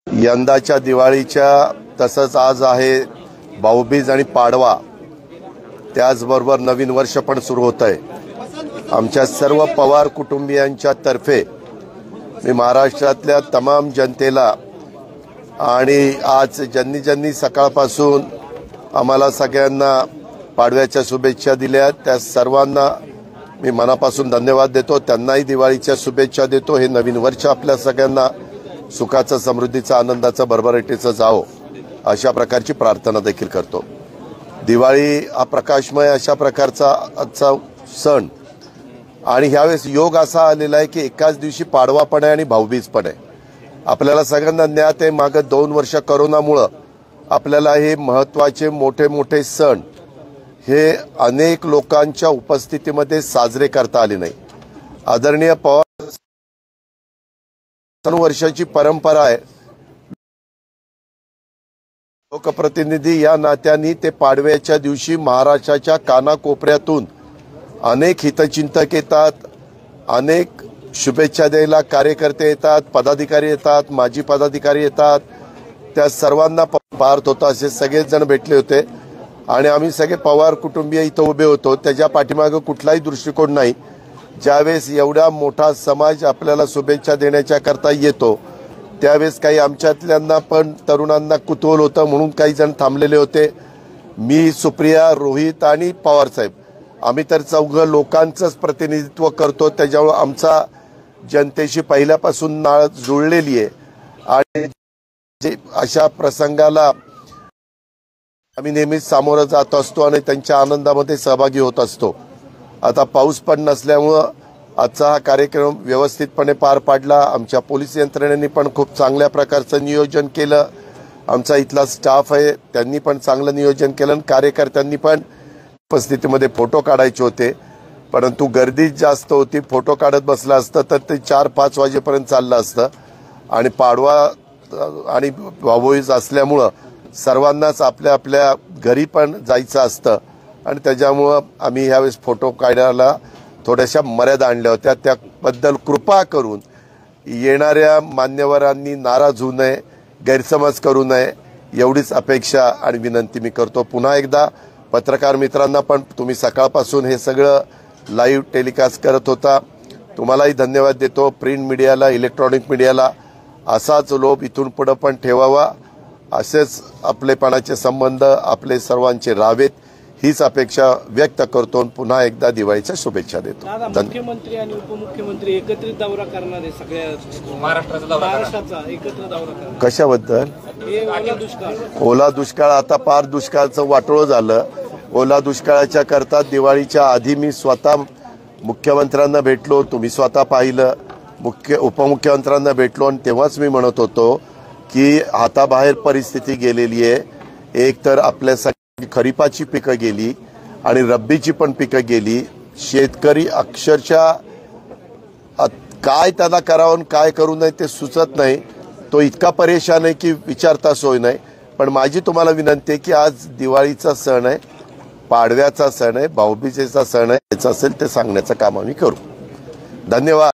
यंदाच्या दिवाळीच्या तसंच आज आहे भाऊबीज आणि पाडवा, त्याचबरोबर नवीन वर्ष पण सुरू होत आहे। आमच्या सर्व पवार कुटुंबियांच्या तर्फे मी महाराष्ट्रातल्या तमाम जनतेला आणि आज ज्यांनी सकाळपासून आम्हाला सगळ्यांना पाडव्याच्या शुभेच्छा दिल्या त्या सर्वांना मी मनापासून धन्यवाद देतो। त्यांनाही दिवाळीच्या शुभेच्छा देतो। हे नवीन वर्ष आपल्या सगळ्यांना सुखाचं, समृद्धीचं, आनंदाचं, भरभराटीचं जावो अशा प्रकारची प्रार्थना देखील करतो। दिवाळी हा प्रकाशमय अशा प्रकारचा आजचा सण आणि ह्यावेळेस योग असा आलेला आहे की एकाच दिवशी पाडवा पण आहे आणि भाऊबीज पण आहे। आपल्याला सगळ्यांना ज्ञात आहे मागे 2 वर्ष कोरोनामुळे आपल्याला हे महत्त्वाचे मोठे सण हे अनेक लोकांच्या उपस्थितीमध्ये साजरे करता आले नाही। आदरणीय पवार वर्षाची परंपरा आहे। लोकप्रतिनिधी या नात्याने ते पाडव्याच्या दिवशी महाराष्ट्राच्या कानाकोपऱ्यातून अनेक हितचिंतक येतात, अनेक शुभेच्छा द्यायला कार्यकर्ते येतात, पदाधिकारी येतात, माजी पदाधिकारी येतात। त्या सर्वांना पार्थ होता असे सगळेच जण भेटले होते आणि आम्ही सगळे पवार कुटुंबीय इथं उभे होतो। त्याच्या पाठीमागे कुठलाही दृष्टिकोन नाही। ज्यावेळेस एवढा मोठा समाज आपल्याला शुभेच्छा देण्याच्या करता येतो त्यावेळेस काही आमच्यातल्यांना पण तरुणांना कुतूहल होतं म्हणून काही जण थांबलेले होते। मी, सुप्रिया, रोहित आणि पवार साहेब आम्ही तर चौघं लोकांचंच प्रतिनिधित्व करतो। त्याच्यामुळे आमचा जनतेशी पहिल्यापासून नाळ जुळलेली आहे आणि अशा प्रसंगाला आम्ही नेहमीच सामोरं जात असतो आणि त्यांच्या आनंदामध्ये सहभागी होत असतो। आता पाऊस पण नसल्यामुळे आजचा हा कार्यक्रम व्यवस्थितपणे पार पाडला। आमच्या पोलीस यंत्रणेने पण खूप चांगल्या प्रकारचं नियोजन केलं। आमचा इथला स्टाफ आहे त्यांनी पण चांगलं नियोजन केलं आणि कार्यकर्त्यांनी पण उपस्थितीमध्ये फोटो काढायचे होते परंतु गर्दीच जास्त होती। फोटो काढत बसला असतं तर ते 4-5 वाजेपर्यंत चाललं असतं आणि पाडवा आणि भाऊबीज असल्यामुळं सर्वांनाच आपल्या आपल्या घरी पण जायचं असतं आणि त्याच्यामुळं आम्ही ह्यावेळेस फोटो काढायला थोड्याशा मर्यादा आणल्या होत्या। त्याबद्दल कृपा करून येणाऱ्या मान्यवरांनी नाराज होऊ नये, गैरसमज करू नये एवढीच अपेक्षा आणि विनंती मी करतो। पुन्हा एकदा पत्रकार मित्रांना पण तुम्ही सकाळपासून हे सगळं लाईव्ह टेलिकास्ट करत होता, तुम्हालाही धन्यवाद देतो। प्रिंट मीडियाला, इलेक्ट्रॉनिक मीडियाला असाच लोभ इथून पुढे पण ठेवावा, असेच आपलेपणाचे संबंध आपले सर्वांचे राहावेत हीच अपेक्षा व्यक्त करतो। पुन्हा एकदा दिवाळीच्या शुभेच्छा देतो। मुख्यमंत्री आणि उपमुख्यमंत्री एकत्रित दौरा करणार आहे, सगळ्या महाराष्ट्राचा एकत्र दौरा कशाबद्दल? ओला दुष्काळ आता पार दुष्काळाचं वाटोळं झालं। ओला दुष्काळाच्या करता दिवाळीच्या आधी मी स्वतः मुख्यमंत्र्यांना भेटलो, तुम्ही स्वतः पाहिलं, उपमुख्यमंत्र्यांना भेटलो आणि तेव्हाच मी म्हणत होतो की हाताबाहेर परिस्थिती गेलेली आहे। एक तर आपल्या खरीपाची पिकं गेली आणि रब्बीची पण पिकं गेली। शेतकरी अक्षरशः काय त्याला करावं काय करू नये ते सुचत नाही। तो इतका परेशान आहे की विचारता सोय नाही। पण माझी तुम्हाला विनंती आहे की आज दिवाळीचा सण आहे, पाडव्याचा सण आहे, भाऊबीजेचा सण आहे, याचं असेल ते सांगण्याचं काम आम्ही करू। धन्यवाद।